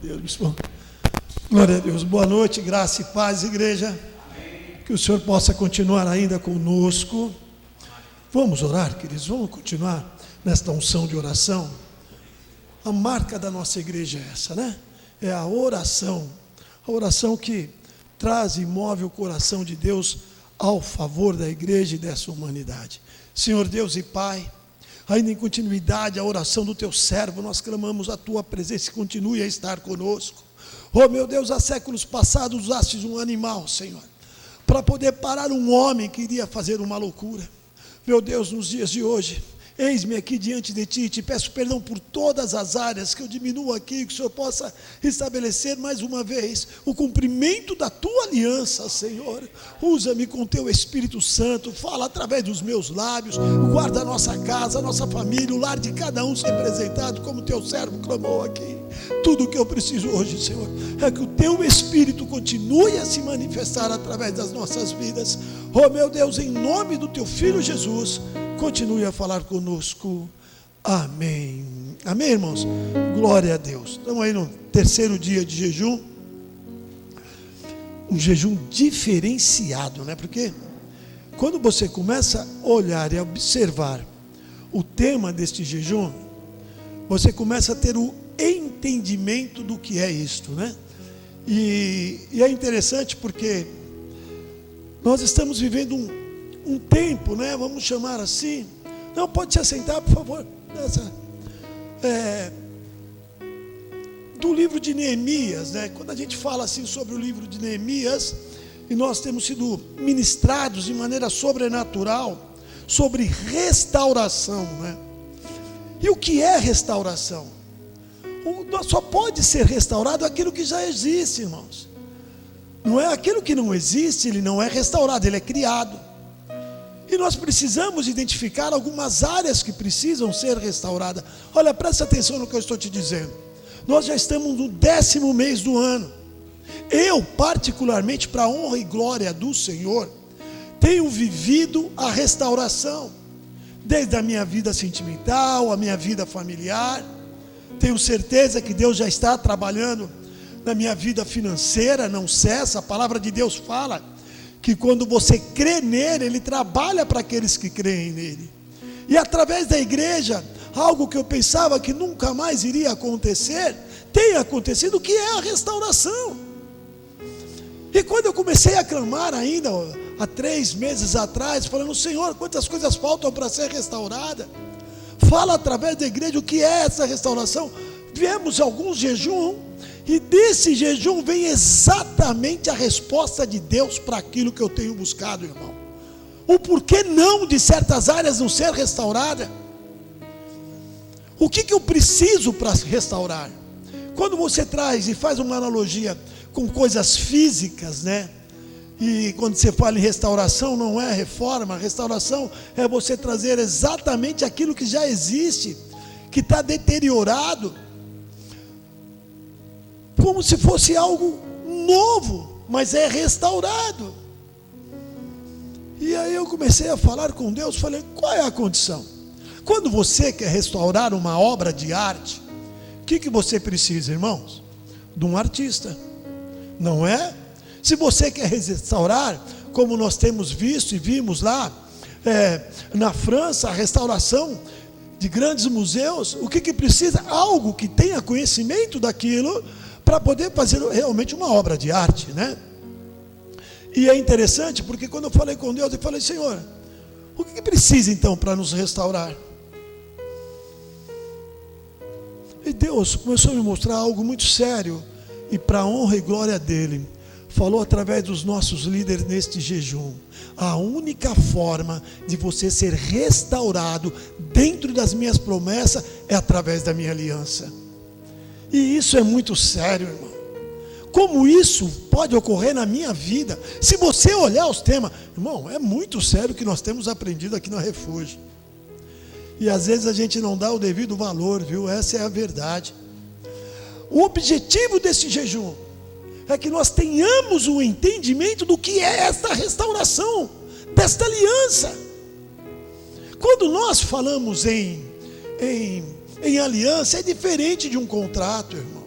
Deus, bispo. Glória a Deus. Boa noite, graça e paz, igreja. Que o Senhor possa continuar ainda conosco. Vamos orar, queridos, vamos continuar nesta unção de oração. A marca da nossa igreja é essa, né? É a oração que traz e move o coração de Deus ao favor da igreja e dessa humanidade. Senhor Deus e Pai, ainda em continuidade à oração do teu servo, nós clamamos a tua presença e continue a estar conosco. Oh meu Deus, há séculos passados usastes um animal, Senhor, para poder parar um homem que iria fazer uma loucura. Meu Deus, nos dias de hoje, eis-me aqui diante de Ti, te peço perdão por todas as áreas, que eu diminua aqui, que o Senhor possa estabelecer mais uma vez o cumprimento da Tua aliança, Senhor. Usa-me com Teu Espírito Santo, fala através dos meus lábios, guarda a nossa casa, a nossa família, o lar de cada um ser representado, como Teu servo clamou aqui. Tudo o que eu preciso hoje, Senhor, é que o Teu Espírito continue a se manifestar através das nossas vidas. Oh meu Deus, em nome do Teu Filho Jesus, continue a falar conosco. Amém. Amém, irmãos? Glória a Deus. Estamos aí no terceiro dia de jejum. Um jejum diferenciado, né? Porque quando você começa a olhar e a observar o tema deste jejum, você começa a ter o entendimento do que é isto, né? E é interessante porque nós estamos vivendo um tempo, né? Vamos chamar assim. Não, pode se assentar, por favor. Do livro de Neemias, né? Quando a gente fala assim sobre o livro de Neemias, e nós temos sido ministrados de maneira sobrenatural sobre restauração, né? E o que é restauração? Só pode ser restaurado aquilo que já existe, irmãos. Não é aquilo que não existe, ele não é restaurado, ele é criado. E nós precisamos identificar algumas áreas que precisam ser restauradas. Olha, presta atenção no que eu estou te dizendo. Nós já estamos no 10º mês do ano. Eu, particularmente, para a honra e glória do Senhor, tenho vivido a restauração. Desde a minha vida sentimental, a minha vida familiar. Tenho certeza que Deus já está trabalhando na minha vida financeira, não cessa. A palavra de Deus fala que quando você crê nele, ele trabalha para aqueles que creem nele. E através da igreja, algo que eu pensava que nunca mais iria acontecer, tem acontecido, que é a restauração. E quando eu comecei a clamar ainda, há 3 meses atrás, falando: Senhor, quantas coisas faltam para ser restaurada? Fala através da igreja o que é essa restauração. Viemos alguns jejum, e desse jejum vem exatamente a resposta de Deus para aquilo que eu tenho buscado, irmão. O porquê não de certas áreas não ser restaurada. O que eu preciso para restaurar? Quando você traz e faz uma analogia com coisas físicas, né? E quando você fala em restauração, não é reforma. Restauração é você trazer exatamente aquilo que já existe, que está deteriorado, como se fosse algo novo, mas é restaurado. E aí eu comecei a falar com Deus, falei: qual é a condição? Quando você quer restaurar uma obra de arte, o que você precisa, irmãos? De um artista, não é? Se você quer restaurar, como nós temos visto e vimos lá na França, a restauração de grandes museus, o que precisa? Algo que tenha conhecimento daquilo, para poder fazer realmente uma obra de arte, né? E é interessante, porque quando eu falei com Deus, eu falei: Senhor, o que precisa então para nos restaurar? E Deus começou a me mostrar algo muito sério, e para a honra e glória dele, falou através dos nossos líderes neste jejum: a única forma de você ser restaurado dentro das minhas promessas é através da minha aliança. E isso é muito sério, irmão. Como isso pode ocorrer na minha vida? Se você olhar os temas, irmão, é muito sério o que nós temos aprendido aqui no Refúgio. E às vezes a gente não dá o devido valor, viu? Essa é a verdade. O objetivo desse jejum é que nós tenhamos o entendimento do que é esta restauração, desta aliança. Quando nós falamos em aliança, é diferente de um contrato, irmão.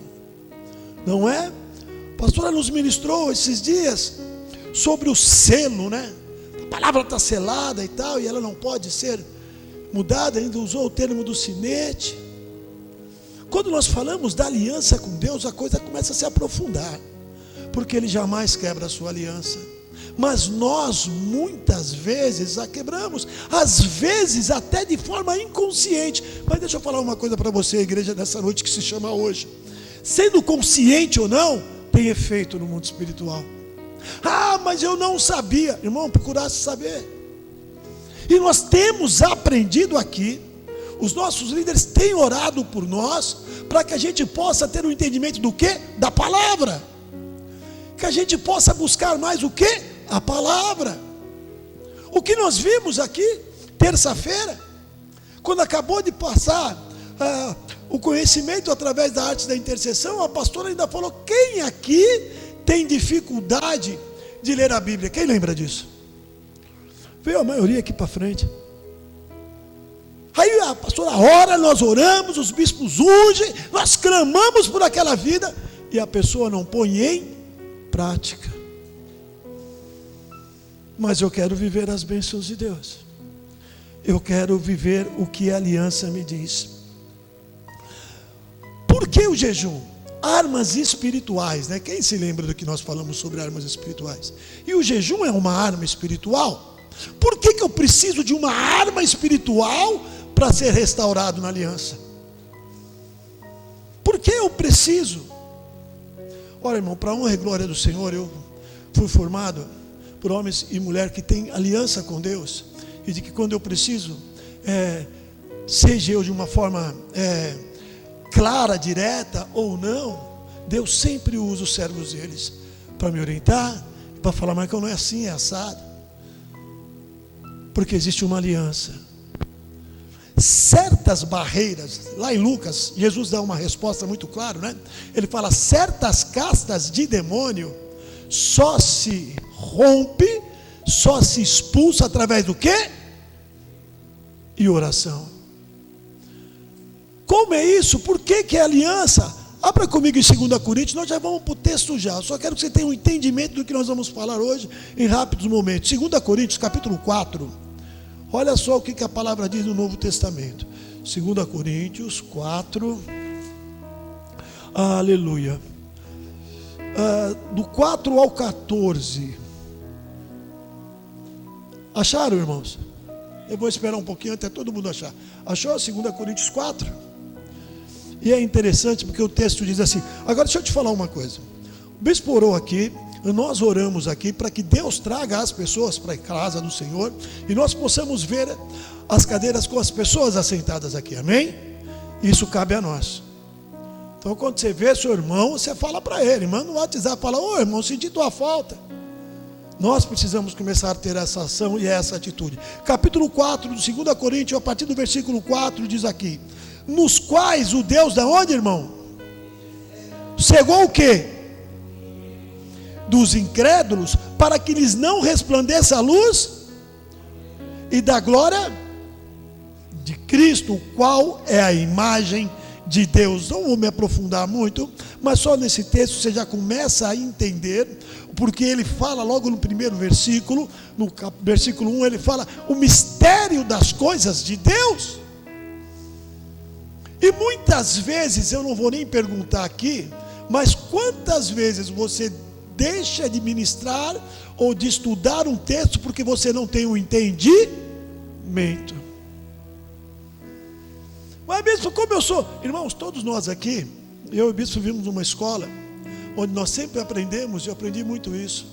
não é? A pastora nos ministrou esses dias sobre o selo, né? A palavra está selada e tal, e ela não pode ser mudada. Ainda usou o termo do sinete. Quando nós falamos da aliança com Deus, a coisa começa a se aprofundar, porque Ele jamais quebra a sua aliança. Mas nós muitas vezes a quebramos, às vezes até de forma inconsciente. Mas deixa eu falar uma coisa para você, igreja, dessa noite que se chama hoje. Sendo consciente ou não, tem efeito no mundo espiritual. Ah, mas eu não sabia. Irmão, procurasse saber. E nós temos aprendido aqui, os nossos líderes têm orado por nós, para que a gente possa ter um entendimento do quê? Da palavra. Que a gente possa buscar mais o quê? A palavra. O que nós vimos aqui, terça-feira, quando acabou de passar o conhecimento através da arte da intercessão, a pastora ainda falou: quem aqui tem dificuldade de ler a Bíblia? Quem lembra disso? Veio a maioria aqui para frente. Aí a pastora ora, nós oramos, os bispos ungem, nós clamamos por aquela vida, e a pessoa não põe em prática. Mas eu quero viver as bênçãos de Deus. Eu quero viver o que a aliança me diz. Por que o jejum? Armas espirituais, né? Quem se lembra do que nós falamos sobre armas espirituais? E o jejum é uma arma espiritual. Por que eu preciso de uma arma espiritual para ser restaurado na aliança? Por que eu preciso? Olha, irmão, para a honra e glória do Senhor, eu fui formado por homens e mulheres que têm aliança com Deus, e de que quando eu preciso, seja eu de uma forma clara, direta ou não, Deus sempre usa os servos deles para me orientar, para falar: mas que não é assim, é assado. Porque existe uma aliança. Certas barreiras, lá em Lucas, Jesus dá uma resposta muito clara, né? Ele fala: certas castas de demônio só se rompe, só se expulsa através do quê? E oração. Como é isso? Por que é aliança? Abra comigo em 2 Coríntios, nós já vamos para o texto já. Eu só quero que você tenha um entendimento do que nós vamos falar hoje em rápidos momentos. 2 Coríntios, capítulo 4. Olha só o que a palavra diz no Novo Testamento. 2 Coríntios 4. Aleluia. Do 4 ao 14. Acharam, irmãos? Eu vou esperar um pouquinho até todo mundo achar. Achou 2 Coríntios 4? E é interessante porque o texto diz assim. Agora deixa eu te falar uma coisa. O bispo orou aqui, nós oramos aqui para que Deus traga as pessoas para a casa do Senhor e nós possamos ver as cadeiras com as pessoas assentadas aqui, amém? Isso cabe a nós. Então quando você vê seu irmão, você fala para ele, manda no WhatsApp, fala: ô irmão, senti tua falta. Nós precisamos começar a ter essa ação e essa atitude. Capítulo 4 do 2 Coríntios, a partir do versículo 4, diz aqui: nos quais o Deus da onde, irmão? Cegou o quê? Dos incrédulos, para que lhes não resplandeça a luz e da glória de Cristo, o qual é a imagem de Deus. Não vou me aprofundar muito, mas só nesse texto você já começa a entender, porque ele fala logo no primeiro versículo, no versículo 1, ele fala o mistério das coisas de Deus. E muitas vezes, eu não vou nem perguntar aqui, mas quantas vezes você deixa de ministrar ou de estudar um texto porque você não tem o entendimento? Mas bispo, como eu sou? Irmãos, todos nós aqui, eu e o bispo vimos uma escola onde nós sempre aprendemos, e eu aprendi muito isso.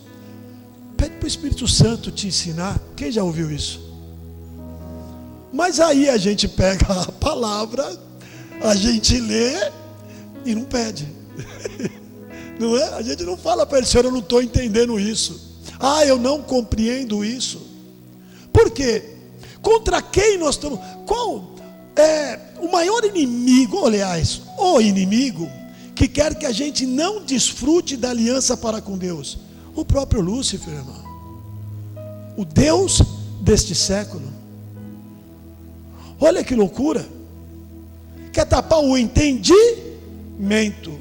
Pede para o Espírito Santo te ensinar. Quem já ouviu isso? Mas aí a gente pega a palavra, a gente lê e não pede. Não é? A gente não fala para ele: Senhor, eu não estou entendendo isso. Ah, eu não compreendo isso. Por quê? Contra quem nós estamos? Qual é o maior inimigo, aliás, o inimigo que quer que a gente não desfrute da aliança para com Deus? O próprio Lúcifer, irmão. O Deus deste século. Olha que loucura. Quer tapar o entendimento.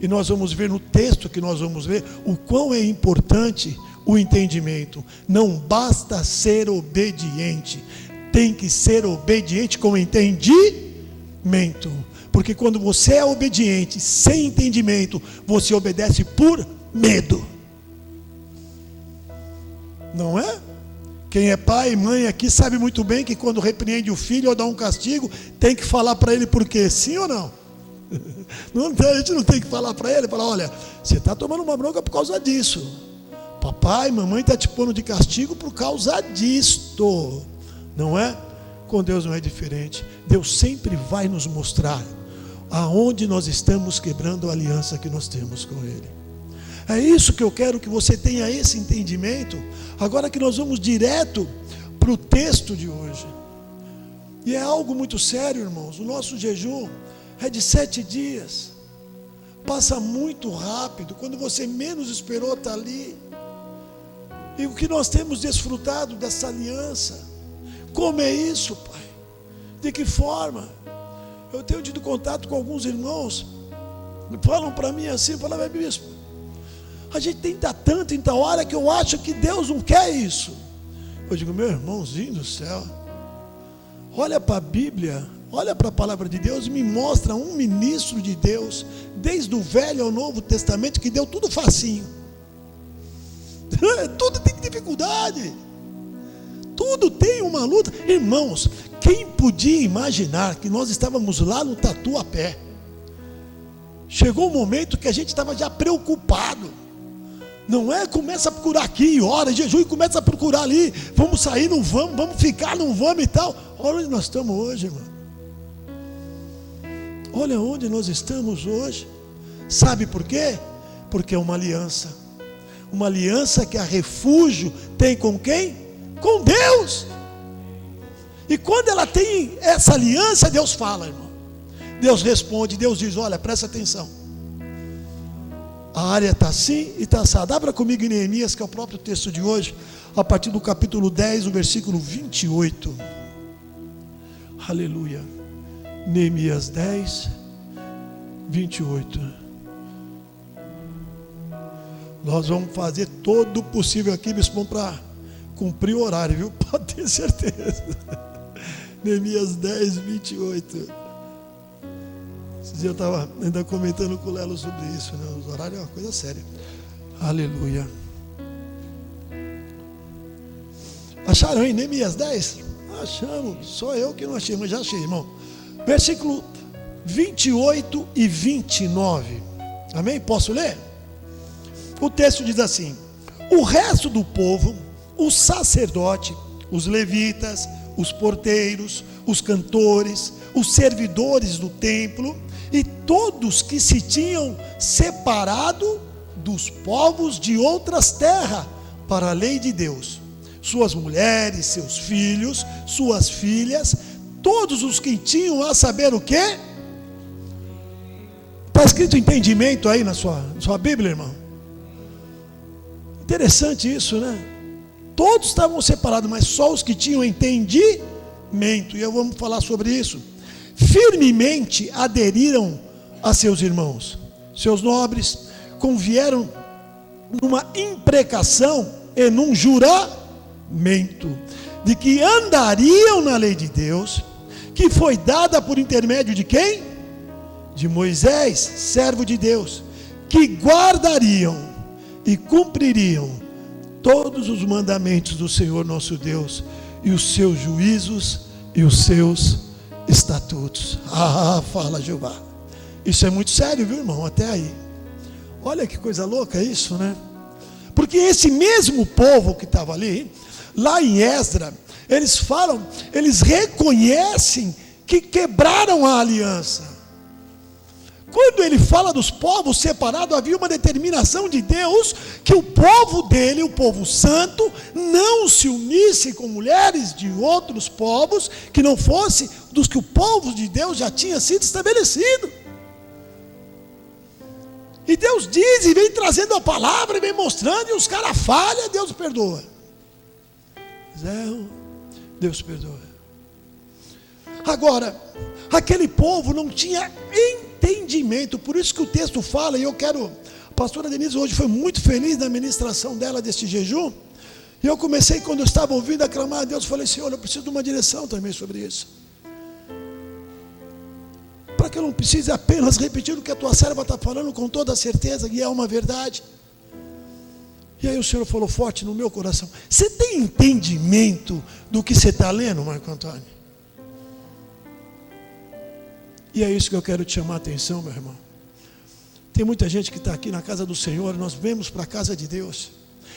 E nós vamos ver no texto que nós vamos ver o quão é importante o entendimento. Não basta ser obediente, tem que ser obediente com entendimento. Porque quando você é obediente sem entendimento, você obedece por medo. Não é? Quem é pai e mãe aqui sabe muito bem que quando repreende o filho ou dá um castigo, tem que falar para ele por quê, sim ou não? A gente não tem que falar para ele, falar, olha, você está tomando uma bronca por causa disso. Papai, mamãe está te pondo de castigo por causa disto. Não é? Com Deus não é diferente. Deus sempre vai nos mostrar aonde nós estamos quebrando a aliança que nós temos com Ele. É isso que eu quero que você tenha esse entendimento. Agora que nós vamos direto para o texto de hoje. E é algo muito sério, irmãos. O nosso jejum é de 7 dias. Passa muito rápido. Quando você menos esperou, está ali. E o que nós temos desfrutado dessa aliança? Como é isso, Pai? De que forma? Eu tenho tido contato com alguns irmãos, falam para mim assim, falam, bispo, a gente tenta tanto em tal hora que eu acho que Deus não quer isso. Eu digo, meu irmãozinho do céu, olha para a Bíblia, olha para a palavra de Deus e me mostra um ministro de Deus, desde o Velho ao Novo Testamento, que deu tudo facinho. Tudo tem dificuldade, tudo tem uma luta. Irmãos, quem podia imaginar que nós estávamos lá no Tatuapé? Chegou um momento que a gente estava já preocupado. Não é? Começa a procurar aqui, ora, jejum, e começa a procurar ali. Vamos sair, não vamos, vamos ficar, não vamos e tal. Olha onde nós estamos hoje, irmão. Olha onde nós estamos hoje. Sabe por quê? Porque é uma aliança. Uma aliança que a Refúgio tem com quem? Com Deus. E quando ela tem essa aliança, Deus fala, irmão. Deus responde, Deus diz, olha, presta atenção. A área está assim e está assada. Abra comigo em Neemias, que é o próprio texto de hoje, a partir do capítulo 10, o versículo 28. Aleluia. Neemias 10, 28. Nós vamos fazer todo o possível aqui, bispo, para cumprir o horário, viu? Pode ter certeza. Neemias 10, 28. Esse dia eu estava ainda comentando com o Lelo sobre isso, né? Os horários é uma coisa séria. Aleluia. Acharam aí Neemias 10? Achamos, só eu que não achei, mas já achei, irmão. Versículo 28 e 29. Amém? Posso ler? O texto diz assim: o resto do povo, o sacerdote, os levitas, os porteiros, os cantores, os servidores do templo e todos que se tinham separado dos povos de outras terras para a lei de Deus, suas mulheres, seus filhos, suas filhas, todos os que tinham a saber o quê? Está escrito entendimento aí na sua Bíblia, irmão? Interessante isso, né? Todos estavam separados, mas só os que tinham entendimento, e eu vou falar sobre isso, firmemente aderiram a seus irmãos, seus nobres, convieram numa imprecação e num juramento, de que andariam na lei de Deus, que foi dada por intermédio de quem? De Moisés, servo de Deus, que guardariam e cumpririam todos os mandamentos do Senhor nosso Deus, e os seus juízos e os seus estatutos. Fala Jeová. Isso é muito sério, viu, irmão? Até aí. Olha que coisa louca isso, né? Porque esse mesmo povo que estava ali, lá em Esdras, eles falam, eles reconhecem que quebraram a aliança. Quando ele fala dos povos separados, havia uma determinação de Deus que o povo dele, o povo santo, não se unisse com mulheres de outros povos que não fosse dos que o povo de Deus já tinha sido estabelecido. E Deus diz e vem trazendo a palavra e vem mostrando, e os caras falham, Deus perdoa. Deus perdoa. Agora, aquele povo não tinha entendimento entendimento. Por isso que o texto fala, e eu quero... A pastora Denise hoje foi muito feliz na ministração dela deste jejum. E eu comecei, quando eu estava ouvindo a clamar a Deus, falei: Senhor, eu preciso de uma direção também sobre isso, para que eu não precise apenas repetir o que a tua serva está falando com toda a certeza, e é uma verdade. E aí o Senhor falou forte no meu coração: você tem entendimento do que você está lendo, Marco Antônio? E é isso que eu quero te chamar a atenção, meu irmão. Tem muita gente que está aqui na casa do Senhor, nós vemos para a casa de Deus,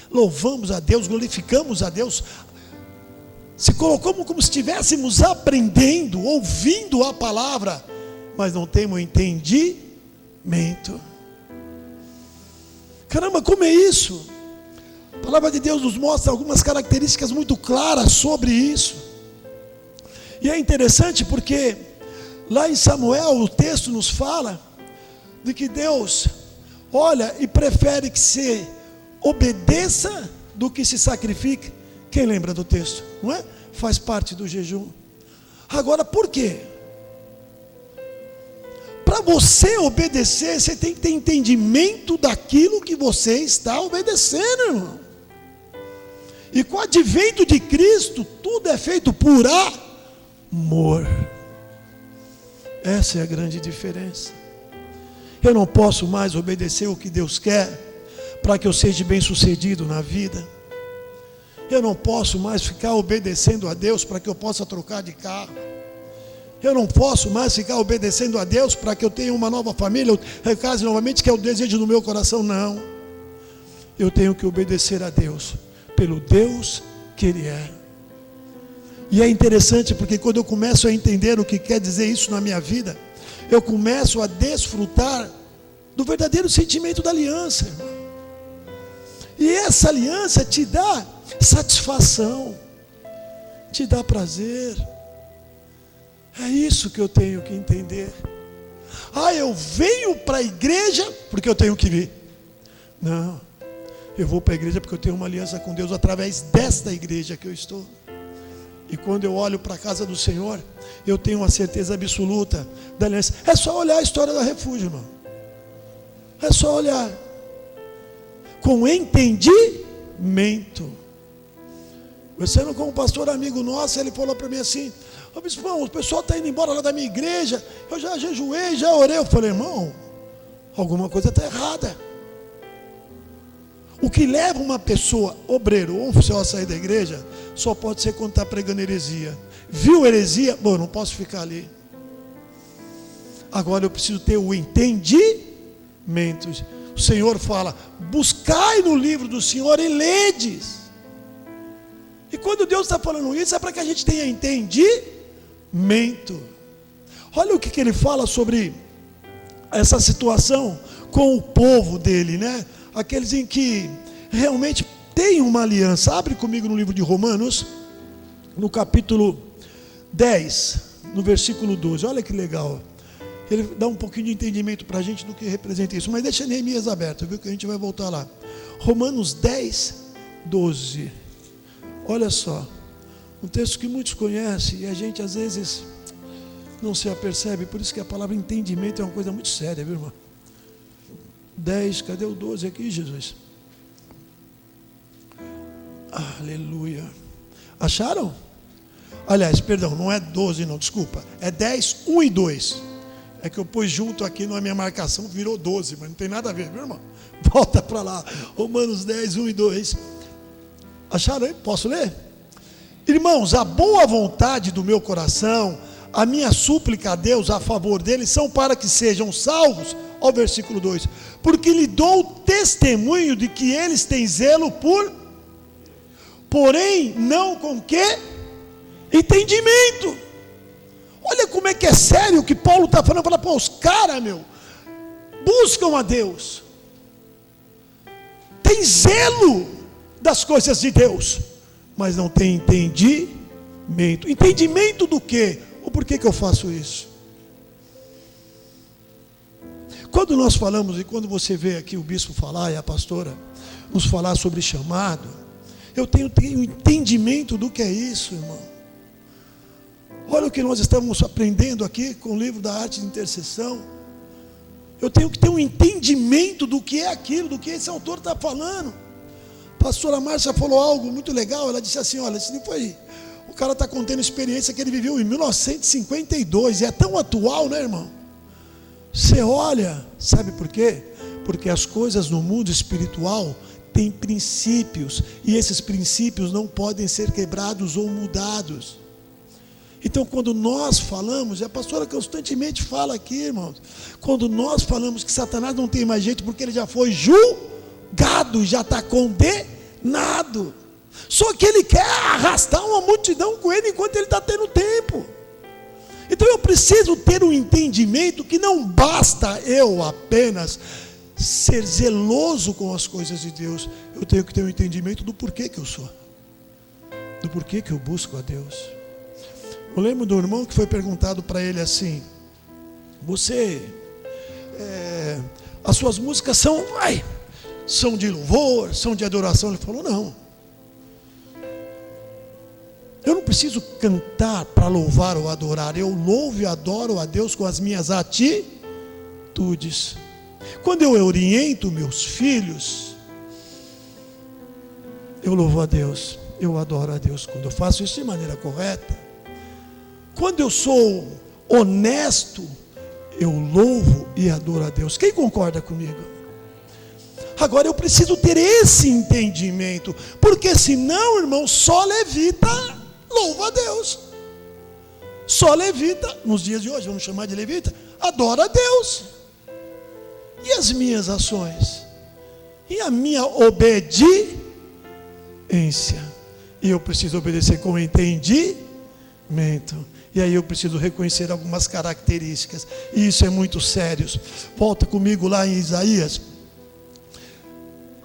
louvamos a Deus, glorificamos a Deus, se colocamos como se estivéssemos aprendendo, ouvindo a palavra, mas não temos entendimento. Caramba, como é isso? A palavra de Deus nos mostra algumas características muito claras sobre isso. E é interessante porque lá em Samuel o texto nos fala de que Deus olha e prefere que se obedeça do que se sacrifique. Quem lembra do texto? Não é? Faz parte do jejum. Agora, por quê? Para você obedecer, você tem que ter entendimento daquilo que você está obedecendo, irmão. E com o advento de Cristo, tudo é feito por amor. Essa é a grande diferença. Eu não posso mais obedecer o que Deus quer para que eu seja bem sucedido na vida. Eu não posso mais ficar obedecendo a Deus para que eu possa trocar de carro. Eu não posso mais ficar obedecendo a Deus para que eu tenha uma nova família, eu case novamente, que é o desejo do meu coração. Não. Eu tenho que obedecer a Deus pelo Deus que Ele é. E é interessante porque quando eu começo a entender o que quer dizer isso na minha vida, eu começo a desfrutar do verdadeiro sentimento da aliança, irmão. E essa aliança te dá satisfação, te dá prazer. É isso que eu tenho que entender. Eu venho para a igreja porque eu tenho que vir. Não, eu vou para a igreja porque eu tenho uma aliança com Deus através desta igreja que eu estou. E quando eu olho para a casa do Senhor, eu tenho uma certeza absoluta da aliança. É só olhar a história da Refúgio, irmão. É só olhar com entendimento. Conversando com um pastor amigo nosso, ele falou para mim assim: ô bispão, o pessoal está indo embora lá da minha igreja, eu já jejuei, já orei. Eu falei: irmão, alguma coisa está errada. O que leva uma pessoa, obreiro ou oficial a sair da igreja, só pode ser quando está pregando heresia. Viu heresia? Bom, não posso ficar ali. Agora eu preciso ter o entendimento. O Senhor fala: buscai no livro do Senhor e ledes. E quando Deus está falando isso, é para que a gente tenha entendimento. Olha o que Ele fala sobre essa situação com o povo dele, né? Aqueles em que realmente tem uma aliança. Abre comigo no livro de Romanos, no capítulo 10, no versículo 12. Olha que legal. Ele dá um pouquinho de entendimento para a gente do que representa isso. Mas deixa Neemias aberto, viu, que a gente vai voltar lá. Romanos 10, 12. Olha só, um texto que muitos conhecem e a gente às vezes não se apercebe. Por isso que a palavra entendimento é uma coisa muito séria, viu, irmão? 10, cadê o 12 aqui, Jesus? Aleluia. Acharam? Aliás, perdão, não é 12 não, desculpa. É 10, 1 e 2. É que eu pus junto aqui na minha marcação, virou 12, mas não tem nada a ver, meu irmão. Volta para lá. Romanos 10, 1 e 2. Acharam aí? Posso ler? Irmãos, a boa vontade do meu coração, a minha súplica a Deus a favor deles são para que sejam salvos. Olha o versículo 2. Porque lhe dou testemunho de que eles têm zelo porém não com que? Entendimento. Olha como é que é sério o que Paulo está falando. Fala, pô, os caras, buscam a Deus, tem zelo das coisas de Deus, mas não tem entendimento. Entendimento do quê? O porquê que eu faço isso? Quando nós falamos, e quando você vê aqui o bispo falar e a pastora nos falar sobre chamado, eu tenho entendimento do que é isso, irmão. Olha o que nós estamos aprendendo aqui com o livro da arte de intercessão. Eu tenho que ter um entendimento do que é aquilo, do que esse autor está falando. A pastora Márcia falou algo muito legal. Ela disse assim: olha, isso foi... o cara está contando a experiência que ele viveu em 1952. E é tão atual, né, irmão? Você olha, sabe por quê? Porque as coisas no mundo espiritual têm princípios. E esses princípios não podem ser quebrados ou mudados. Então, quando nós falamos, e a pastora constantemente fala aqui, irmãos, quando nós falamos que Satanás não tem mais jeito porque ele já foi julgado, já está condenado. Só que ele quer arrastar uma multidão com ele enquanto ele está tendo tempo. Então eu preciso ter um entendimento que não basta eu apenas ser zeloso com as coisas de Deus. Eu tenho que ter um entendimento do porquê que eu sou, do porquê que eu busco a Deus. Eu lembro do irmão que foi perguntado para ele assim: as suas músicas são de louvor, são de adoração? Ele falou: não, eu não preciso cantar para louvar ou adorar. Eu louvo e adoro a Deus com as minhas atitudes. Quando eu oriento meus filhos, eu louvo a Deus, eu adoro a Deus. Quando eu faço isso de maneira correta, quando eu sou honesto, eu louvo e adoro a Deus. Quem concorda comigo? Agora eu preciso ter esse entendimento, porque senão, irmão, só levita louva a Deus. Só levita, nos dias de hoje, vamos chamar de levita, adora a Deus. E as minhas ações? E a minha obediência? E eu preciso obedecer com entendimento. E aí eu preciso reconhecer algumas características. E isso é muito sério. Volta comigo lá em Isaías,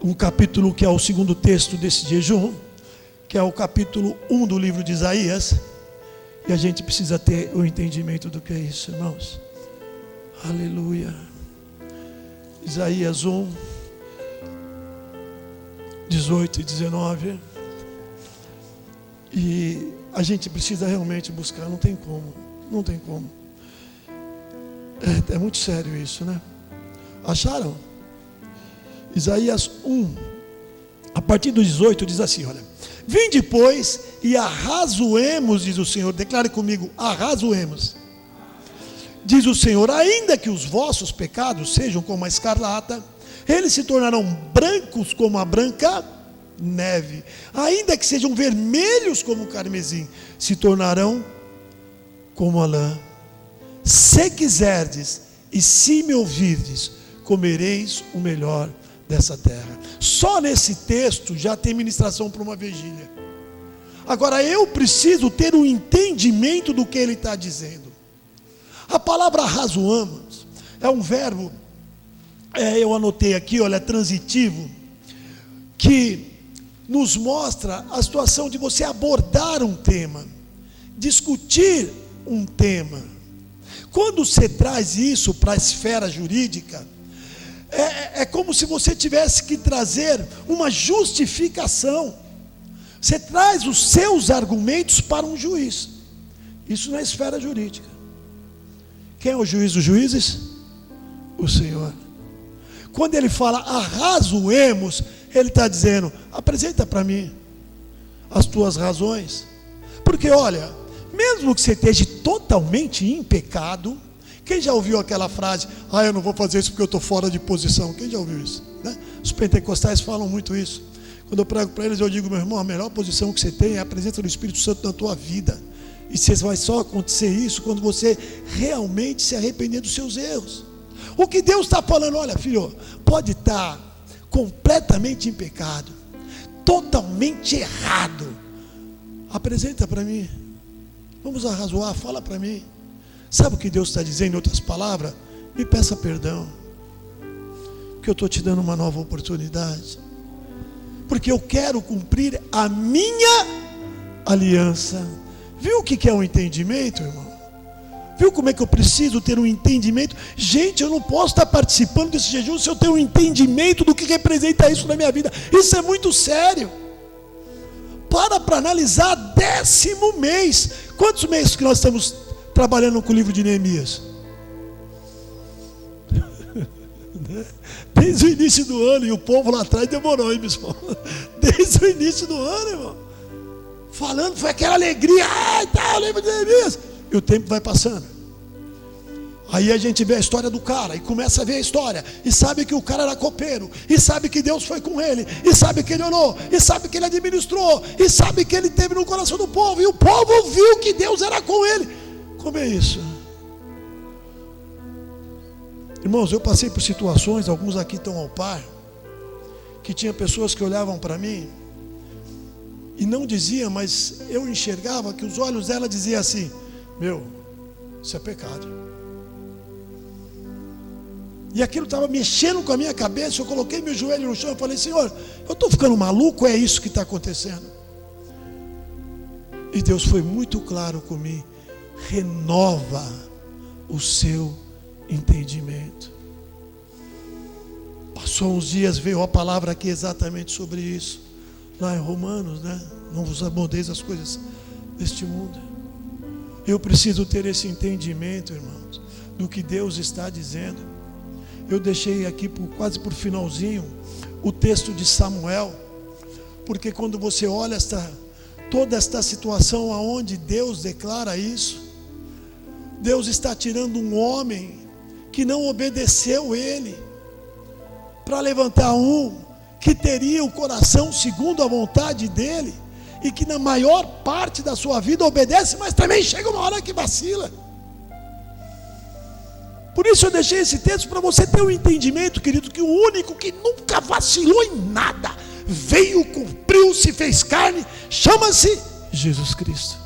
um capítulo que é o segundo texto desse jejum, que é o capítulo 1 do livro de Isaías. E a gente precisa ter o entendimento do que é isso, irmãos. Aleluia. Isaías 1, 18 e 19. E a gente precisa realmente buscar, não tem como. É muito sério isso, né? Acharam? Isaías 1, a partir do 18, diz assim, olha: vinde, pois, e arrazoemos, diz o Senhor. Declare comigo: arrazoemos. Diz o Senhor: ainda que os vossos pecados sejam como a escarlata, eles se tornarão brancos como a branca neve. Ainda que sejam vermelhos como o carmesim, se tornarão como a lã. Se quiserdes e se me ouvirdes, comereis o melhor dessa terra. Só nesse texto já tem ministração para uma vigília. Agora eu preciso ter um entendimento do que ele está dizendo. A palavra razoamos é um verbo, eu anotei aqui, olha, transitivo, que nos mostra a situação de você abordar um tema, discutir um tema. Quando você traz isso para a esfera jurídica, é como se você tivesse que trazer uma justificação. Você traz os seus argumentos para um juiz. Isso na esfera jurídica. Quem é o juiz dos juízes? O Senhor. Quando ele fala arrazoemos, ele está dizendo: apresenta para mim as tuas razões. Porque olha, mesmo que você esteja totalmente em pecado, quem já ouviu aquela frase: eu não vou fazer isso porque eu estou fora de posição? Quem já ouviu isso, né? Os pentecostais falam muito isso. Quando eu prego para eles, eu digo: meu irmão, a melhor posição que você tem é a presença do Espírito Santo na tua vida. E vai só acontecer isso quando você realmente se arrepender dos seus erros. O que Deus está falando: olha, filho, pode estar completamente em pecado, totalmente errado, apresenta para mim, vamos arrazoar, fala para mim. Sabe o que Deus está dizendo em outras palavras? Me peça perdão, porque eu estou te dando uma nova oportunidade, porque eu quero cumprir a minha aliança. Viu o que é um entendimento, irmão? Viu como é que eu preciso ter um entendimento? Gente, eu não posso estar participando desse jejum se eu tenho um entendimento do que representa isso na minha vida. Isso é muito sério. Para analisar 10º mês. Quantos meses que nós estamos trabalhando com o livro de Neemias? Desde o início do ano, e o povo lá atrás demorou, hein, bispo? Desde o início do ano, irmão. Falando, foi aquela alegria, eu lembro de Neemias. E o tempo vai passando. Aí a gente vê a história do cara, e começa a ver a história, e sabe que o cara era copeiro, e sabe que Deus foi com ele, e sabe que ele orou, e sabe que ele administrou, e sabe que ele teve no coração do povo, e o povo viu que Deus era com ele. Como é isso? Irmãos, eu passei por situações, alguns aqui estão ao par, que tinha pessoas que olhavam para mim, e não diziam, mas eu enxergava que os olhos dela diziam assim: meu, isso é pecado. E aquilo estava mexendo com a minha cabeça. Eu coloquei meu joelho no chão e falei: Senhor, eu estou ficando maluco? É isso que está acontecendo? E Deus foi muito claro comigo: renova o seu entendimento. Passou uns dias, veio a palavra aqui exatamente sobre isso, lá em Romanos, né? Não vos amoldeis as coisas deste mundo. Eu preciso ter esse entendimento, irmãos, do que Deus está dizendo. Eu deixei aqui quase por finalzinho o texto de Samuel, porque quando você olha toda esta situação aonde Deus declara isso, Deus está tirando um homem que não obedeceu ele, para levantar um que teria o coração segundo a vontade dele, e que na maior parte da sua vida obedece, mas também chega uma hora que vacila. Por isso eu deixei esse texto para você ter um entendimento, querido, que o único que nunca vacilou em nada, veio, cumpriu, se fez carne, chama-se Jesus Cristo.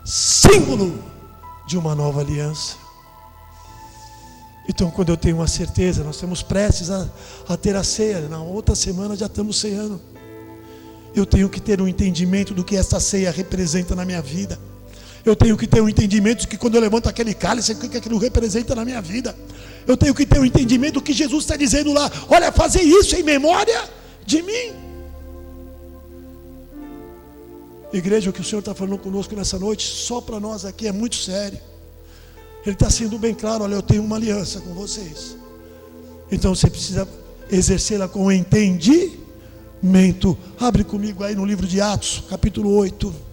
Símbolo de uma nova aliança. Então, quando eu tenho uma certeza, nós estamos prestes a ter a ceia, na outra semana já estamos ceando. Eu tenho que ter um entendimento do que essa ceia representa na minha vida. Eu tenho que ter um entendimento de que quando eu levanto aquele cálice, o que aquilo representa na minha vida. Eu tenho que ter um entendimento do que Jesus está dizendo lá: olha, fazer isso em memória de mim. Igreja, o que o Senhor está falando conosco nessa noite, só para nós aqui, é muito sério. Ele está sendo bem claro: olha, eu tenho uma aliança com vocês. Então você precisa exercê-la com entendimento. Abre comigo aí no livro de Atos, capítulo 8.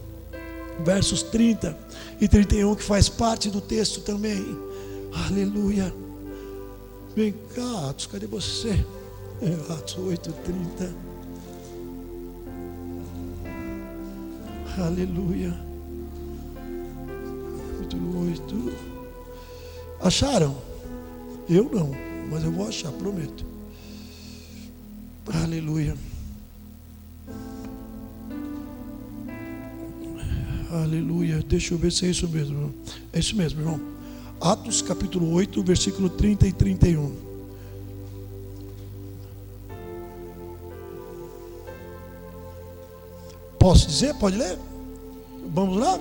Versos 30 e 31, que faz parte do texto também. Aleluia. Vem cá, Atos, cadê você? Atos 8, 30. Aleluia. Capítulo 8. Acharam? Eu não, mas eu vou achar, prometo. Aleluia. Aleluia, deixa eu ver se é isso mesmo. É isso mesmo, irmão. Atos capítulo 8, versículo 30 e 31. Posso dizer? Pode ler? Vamos lá?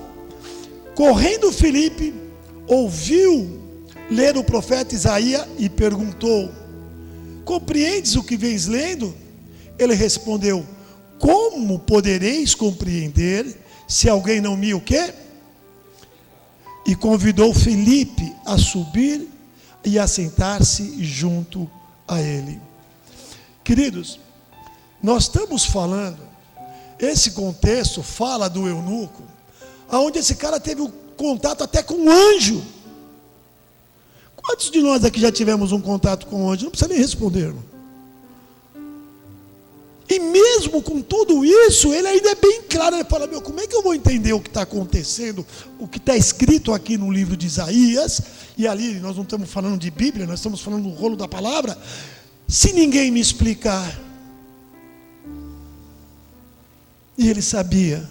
Correndo Filipe, ouviu ler o profeta Isaías e perguntou: compreendes o que vens lendo? Ele respondeu: como podereis compreender se alguém não me o quê? E convidou Filipe a subir e a sentar-se junto a ele. Queridos, nós estamos falando, esse contexto fala do eunuco, aonde esse cara teve um contato até com um anjo. Quantos de nós aqui já tivemos um contato com um anjo? Não precisa nem responder, irmão. E mesmo com tudo isso, ele ainda é bem claro. Ele fala: meu, como é que eu vou entender o que está acontecendo, o que está escrito aqui no livro de Isaías? E ali nós não estamos falando de Bíblia, nós estamos falando do rolo da palavra, se ninguém me explicar. E ele sabia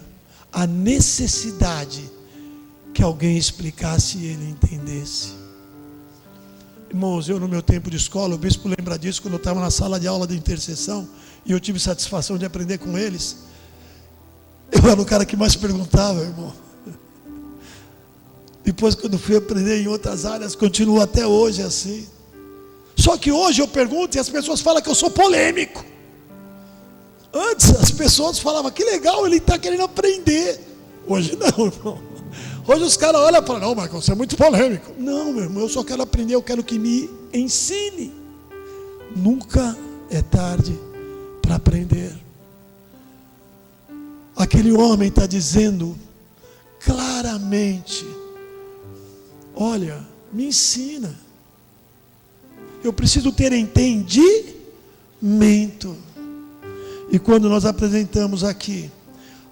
a necessidade que alguém explicasse e ele entendesse. Irmãos, eu no meu tempo de escola, o bispo lembra disso, quando eu estava na sala de aula de intercessão, e eu tive satisfação de aprender com eles. Eu era o cara que mais perguntava, irmão. Depois, quando fui aprender em outras áreas, continuo até hoje assim. Só que hoje eu pergunto e as pessoas falam que eu sou polêmico. Antes as pessoas falavam: que legal, ele está querendo aprender. Hoje não, irmão. Hoje os caras olham e falam: não, Marcão, você é muito polêmico. Não, meu irmão, eu só quero aprender, eu quero que me ensine. Nunca é tarde para aprender. Aquele homem está dizendo claramente: olha, me ensina. Eu preciso ter entendimento. E quando nós apresentamos aqui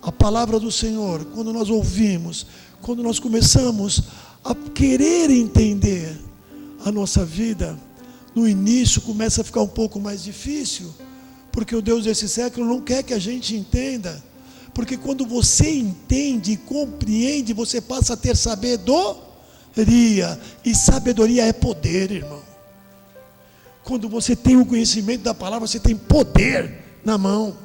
a palavra do Senhor, quando nós ouvimos, quando nós começamos a querer entender a nossa vida, no início começa a ficar um pouco mais difícil, porque o Deus desse século não quer que a gente entenda, porque quando você entende e compreende, você passa a ter sabedoria, e sabedoria é poder, irmão. Quando você tem o conhecimento da palavra, você tem poder na mão.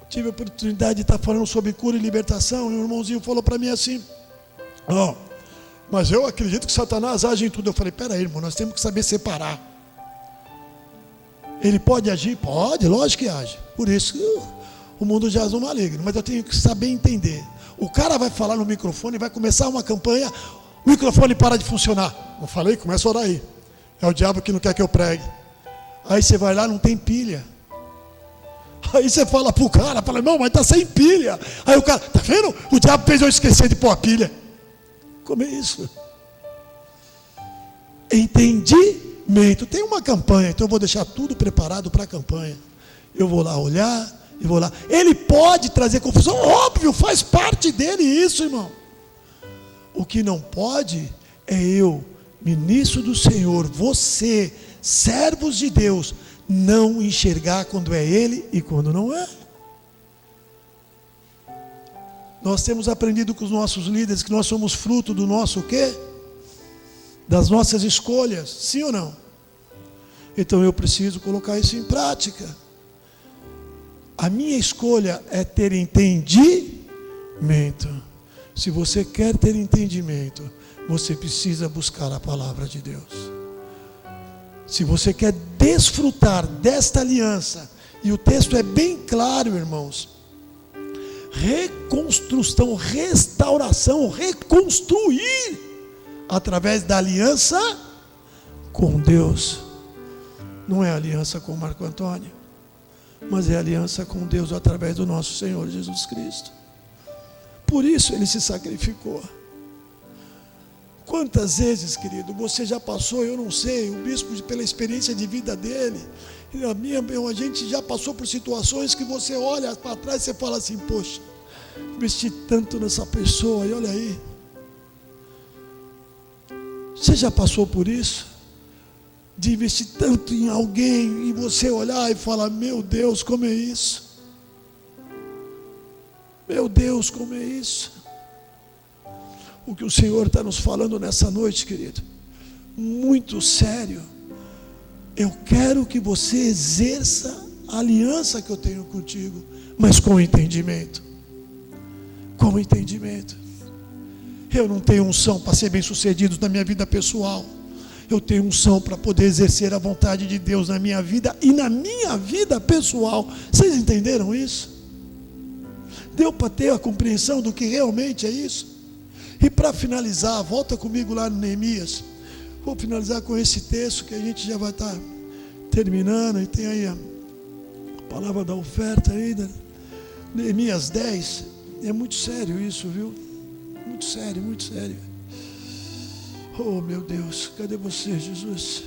Tive a oportunidade de estar falando sobre cura e libertação, e um irmãozinho falou para mim assim: ó, mas eu acredito que Satanás age em tudo. Eu falei: peraí, irmão, nós temos que saber separar. Ele pode agir? Pode, lógico que age. Por isso o mundo jaz no maligno. Mas eu tenho que saber entender. O cara vai falar no microfone, vai começar uma campanha, o microfone para de funcionar. Eu falei: começa a orar aí. É o diabo que não quer que eu pregue. Aí você vai lá, não tem pilha. Aí você fala pro cara, fala: não, mas tá sem pilha. Aí o cara: tá vendo? O diabo fez eu esquecer de pôr a pilha. Como é isso? Entendimento. Tem uma campanha, então eu vou deixar tudo preparado para a campanha. Eu vou lá olhar, e vou lá. Ele pode trazer confusão, óbvio, faz parte dele isso, irmão. O que não pode é eu, ministro do Senhor, você, servos de Deus, não enxergar quando é Ele e quando não é. Nós temos aprendido com os nossos líderes que nós somos fruto do nosso quê? Das nossas escolhas, sim ou não? Então eu preciso colocar isso em prática. A minha escolha é ter entendimento. Se você quer ter entendimento, você precisa buscar a palavra de Deus. Se você quer desfrutar desta aliança, e o texto é bem claro, irmãos: reconstrução, restauração, reconstruir através da aliança com Deus. Não é aliança com Marco Antônio, mas é aliança com Deus através do nosso Senhor Jesus Cristo. Por isso Ele se sacrificou. Quantas vezes, querido, você já passou, eu não sei, o bispo, pela experiência de vida dele, a gente já passou por situações que você olha para trás e você fala assim: poxa, investi tanto nessa pessoa, e olha aí. Você já passou por isso? De investir tanto em alguém, e você olhar e falar: meu Deus, como é isso? Meu Deus, como é isso? O que o Senhor está nos falando nessa noite, querido, muito sério. Eu quero que você exerça a aliança que eu tenho contigo, mas com entendimento. Com entendimento. Eu não tenho unção para ser bem sucedido na minha vida pessoal. Eu tenho unção para poder exercer a vontade de Deus na minha vida e na minha vida pessoal. Vocês entenderam isso? Deu para ter a compreensão do que realmente é isso? E para finalizar, volta comigo lá no Neemias. Vou finalizar com esse texto que a gente já vai estar terminando. E tem aí a palavra da oferta ainda. Neemias 10. É muito sério isso, viu? Muito sério, muito sério. Oh, meu Deus, cadê você, Jesus?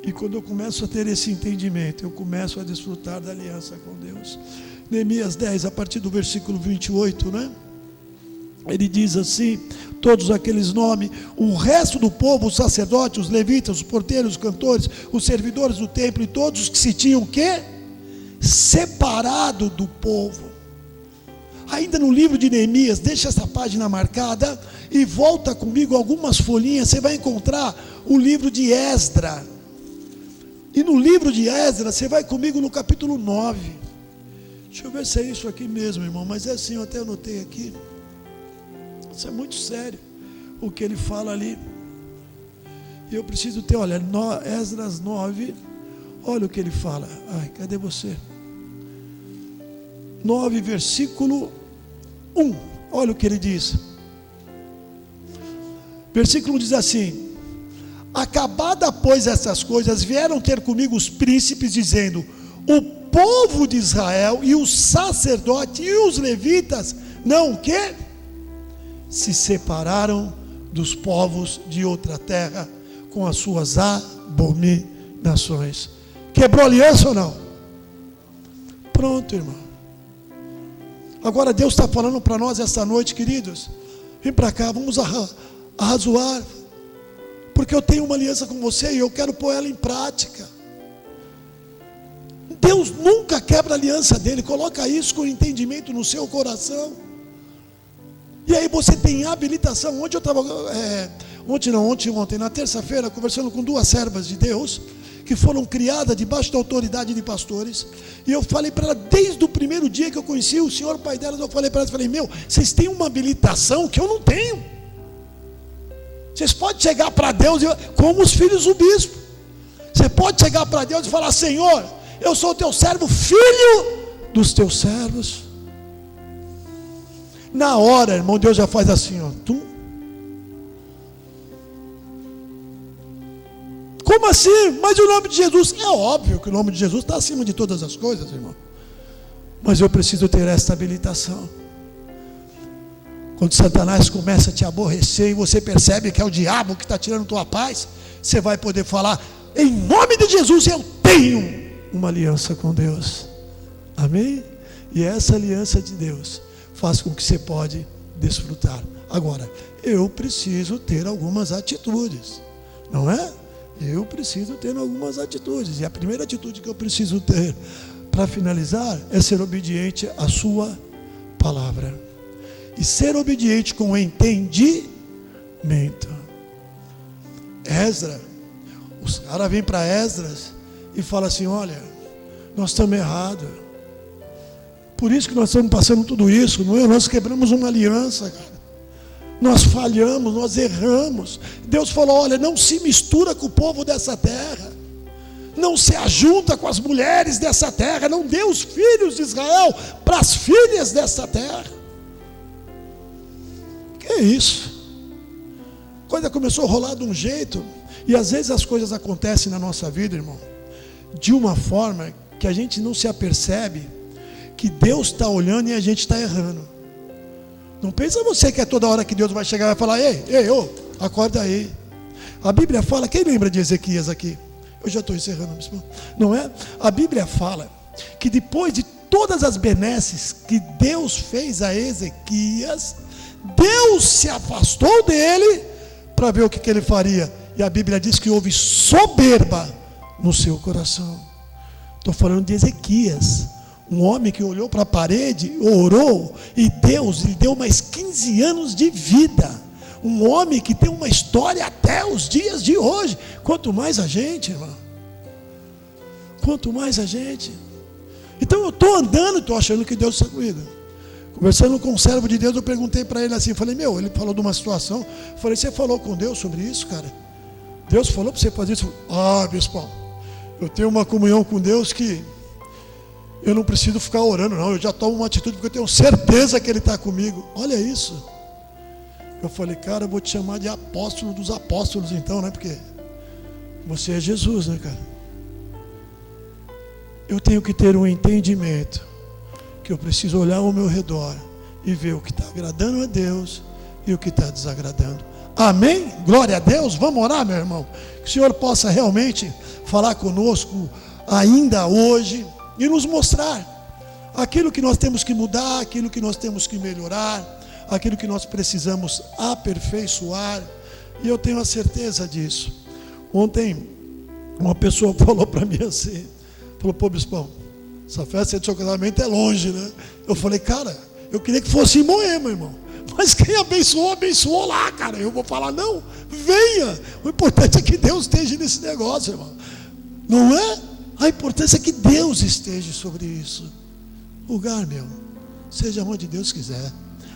E quando eu começo a ter esse entendimento, eu começo a desfrutar da aliança com Deus. Neemias 10, a partir do versículo 28, né? Ele diz assim: todos aqueles nomes, o resto do povo, os sacerdotes, os levitas, os porteiros, os cantores, os servidores do templo e todos os que se tinham o quê? Separado do povo. Ainda no livro de Neemias, deixa essa página marcada e volta comigo algumas folhinhas, você vai encontrar o livro de Esdra. E no livro de Esdra, você vai comigo no capítulo 9. Deixa eu ver se é isso aqui mesmo, irmão, mas é assim, eu até anotei aqui. Isso é muito sério, o que ele fala ali. E eu preciso ter, olha, Esdras 9, olha o que ele fala. Ai, cadê você? 9, versículo 1, olha o que ele diz. Versículo diz assim: acabada pois essas coisas, vieram ter comigo os príncipes, dizendo: o povo de Israel e os sacerdotes e os levitas, não o quê? Se separaram dos povos de outra terra com as suas abominações. Quebrou aliança ou não? Pronto, irmão. Agora Deus está falando para nós esta noite, queridos. Vem para cá, vamos arrazoar, porque eu tenho uma aliança com você e eu quero pôr ela em prática. Deus nunca quebra a aliança dele. Coloca isso com entendimento no seu coração. E aí você tem habilitação. Ontem eu estava, ontem, na terça-feira, conversando com 2 servas de Deus, que foram criadas debaixo da autoridade de pastores. E eu falei para elas, desde o primeiro dia que eu conheci o Senhor, pai delas, eu falei para elas, vocês têm uma habilitação que eu não tenho. Vocês podem chegar para Deus, como os filhos do bispo. Você pode chegar para Deus e falar: Senhor, eu sou o teu servo, filho dos teus servos. Na hora, irmão, Deus já faz assim, ó. Como assim? Mas o nome de Jesus, é óbvio que o nome de Jesus está acima de todas as coisas, irmão. Mas eu preciso ter esta habilitação. Quando Satanás começa a te aborrecer e você percebe que é o diabo que está tirando tua paz, você vai poder falar: em nome de Jesus eu tenho uma aliança com Deus. Amém? E essa aliança de Deus faz com que você pode desfrutar. Agora, eu preciso ter algumas atitudes, não é? Eu preciso ter algumas atitudes. E a primeira atitude que eu preciso ter, para finalizar, é ser obediente à sua palavra. E ser obediente com entendimento. Esdras, os caras vêm para Esdras e falam assim: olha, nós estamos errados. Por isso que nós estamos passando tudo isso. Nós quebramos uma aliança, cara. Nós falhamos, nós erramos. Deus falou: olha, não se mistura com o povo dessa terra. Não se ajunta com as mulheres dessa terra. Não dê os filhos de Israel para as filhas dessa terra. Que é isso? A coisa começou a rolar de um jeito. E às vezes as coisas acontecem na nossa vida, irmão, de uma forma que a gente não se apercebe que Deus está olhando e a gente está errando. Não pensa você que é toda hora que Deus vai chegar e vai falar: ei, ô, acorda aí. A Bíblia fala, quem lembra de Ezequias aqui? Eu já estou encerrando, não é? A Bíblia fala que depois de todas as benesses que Deus fez a Ezequias, Deus se afastou dele para ver o que ele faria. E a Bíblia diz que houve soberba no seu coração. Estou falando de Ezequias, um homem que olhou para a parede, orou, e Deus lhe deu mais 15 anos de vida. Um homem que tem uma história até os dias de hoje. Quanto mais a gente, irmão. Quanto mais a gente. Então eu estou andando e estou achando que Deus está comigo. Conversando com um servo de Deus, eu perguntei para ele assim, falei: ele falou de uma situação. Eu falei: você falou com Deus sobre isso, cara? Deus falou para você fazer isso? Bispo, eu tenho uma comunhão com Deus que eu não preciso ficar orando, não. Eu já tomo uma atitude porque eu tenho certeza que Ele está comigo. Olha isso. Eu falei: cara, eu vou te chamar de apóstolo dos apóstolos então, né? Porque você é Jesus, né, cara? Eu tenho que ter um entendimento que eu preciso olhar ao meu redor e ver o que está agradando a Deus e o que está desagradando. Amém? Glória a Deus. Vamos orar, meu irmão? Que o Senhor possa realmente falar conosco ainda hoje e nos mostrar aquilo que nós temos que mudar, aquilo que nós temos que melhorar, aquilo que nós precisamos aperfeiçoar. E eu tenho a certeza disso. Ontem uma pessoa falou para mim assim, falou: pô, bispão, essa festa do seu casamento é longe, né? Eu falei: cara, eu queria que fosse em Moema, irmão. Mas quem abençoou, abençoou lá, cara. Eu vou falar: não, venha. O importante é que Deus esteja nesse negócio, irmão. Não é? A importância é que Deus esteja sobre isso. Lugar, meu, seja onde Deus quiser.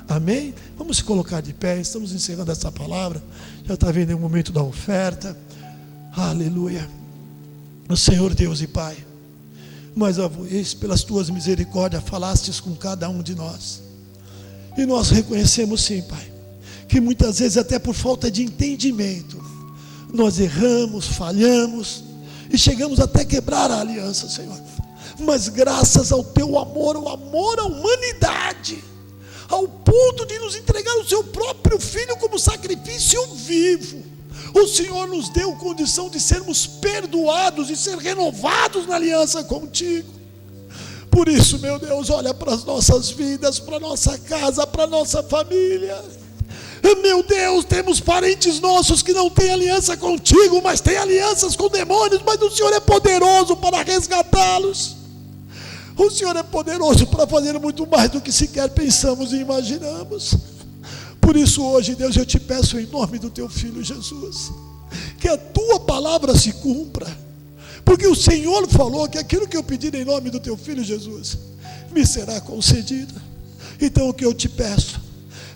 Amém? Vamos se colocar de pé. Estamos encerrando essa palavra. Já está vindo o momento da oferta. Aleluia. O Senhor Deus e Pai, mais uma vez, pelas tuas misericórdias, falastes com cada um de nós. E nós reconhecemos sim, Pai, que muitas vezes até por falta de entendimento, nós erramos, falhamos e chegamos até quebrar a aliança, Senhor. Mas graças ao teu amor, o amor à humanidade, ao ponto de nos entregar o seu próprio Filho como sacrifício vivo, o Senhor nos deu condição de sermos perdoados e ser renovados na aliança contigo. Por isso, meu Deus, olha para as nossas vidas, para a nossa casa, para a nossa família. Meu Deus, temos parentes nossos que não têm aliança contigo, mas têm alianças com demônios, mas o Senhor é poderoso para resgatá-los. O Senhor é poderoso para fazer muito mais do que sequer pensamos e imaginamos. Por isso hoje, Deus, eu te peço em nome do teu Filho Jesus, que a tua palavra se cumpra, porque o Senhor falou que aquilo que eu pedir em nome do teu Filho Jesus, me será concedido. Então o que eu te peço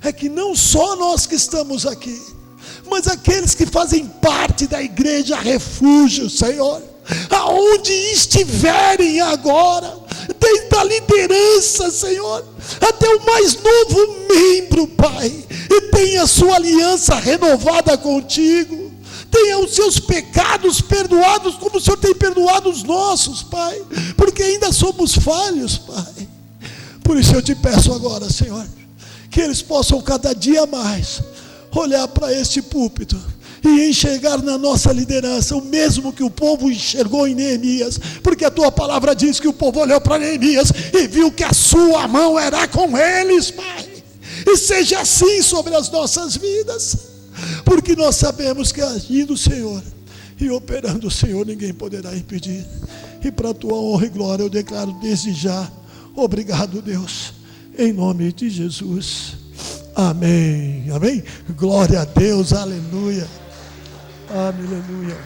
é que não só nós que estamos aqui, mas aqueles que fazem parte da igreja Refúgio, Senhor, aonde estiverem agora, desde a liderança, Senhor, até o mais novo membro, Pai, e tenha a sua aliança renovada contigo, tenha os seus pecados perdoados, como o Senhor tem perdoado os nossos, Pai, porque ainda somos falhos, Pai. Por isso eu te peço agora, Senhor, que eles possam cada dia mais olhar para este púlpito e enxergar na nossa liderança o mesmo que o povo enxergou em Neemias, porque a tua palavra diz que o povo olhou para Neemias e viu que a sua mão era com eles, Pai. E seja assim sobre as nossas vidas, porque nós sabemos que agindo o Senhor e operando o Senhor, ninguém poderá impedir. E para a tua honra e glória eu declaro desde já, obrigado, Deus, em nome de Jesus. Amém, amém. Glória a Deus, aleluia. Aleluia.